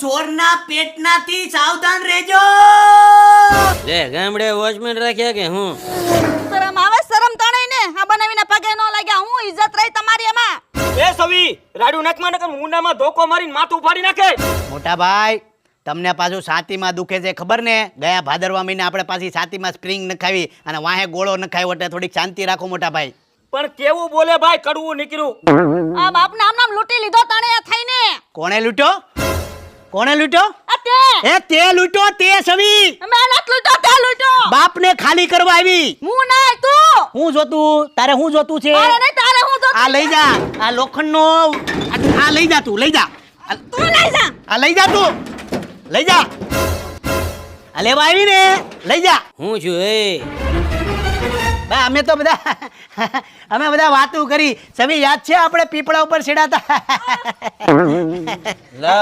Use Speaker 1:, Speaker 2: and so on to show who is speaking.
Speaker 1: ચોરના પેટનાથી સાવધાન રહેજો.
Speaker 2: લે ગામડે વોચમેન રાખ્યા કે હું?
Speaker 3: શરમ આવે શરમ તણે ને આ બનાવીને પગે નો લાગ્યા હું ઇજ્જત રહી તમારી એમાં.
Speaker 4: એ સવી રાડુ નાકમાં નકર મુંડામાં ધોકો મારીને માથું ફાડી નાખે.
Speaker 5: મોટા ભાઈ તમને પાછું છાતીમાં દુખે છે ખબર ને? ગયા ભાદરવા મહિને આપણે પાછી છાતીમાં સ્પ્રિંગ નખાવી અને વાહે ગોળો નખાવ્યો એટલે થોડીક શાંતિ રાખો મોટા ભાઈ.
Speaker 4: પણ કેવું બોલે ભાઈ, કડવું નીકળ્યું.
Speaker 3: આ બાપને આમ નામ લૂંટી લીધો તણે થઈને.
Speaker 5: કોણે લૂંટ્યો? કોણે લૂંટ્યો?
Speaker 3: આ તે
Speaker 5: તે લૂંટ્યો તે સવી.
Speaker 3: અમે નત લૂંટો તે લૂંટો.
Speaker 5: બાપને ખાલી કરવા આવી.
Speaker 3: હું ના તું.
Speaker 5: હું જોતું? તારે હું જોતું છે?
Speaker 3: તારે નહીં તારે હું જોતું.
Speaker 5: આ લઈ જા. આ લોખંડનો આ લઈ જા તું. લઈ જા.
Speaker 3: તું લઈ જા.
Speaker 5: આ લઈ જા તું. લઈ જા. આ લેવા આવી ને. લઈ જા.
Speaker 2: હું છું એ?
Speaker 5: ભાઈ અમે તો બધા વાતું કરી. સવી યાદ છે આપણે પીપળા ઉપર સીડાતા?
Speaker 2: લા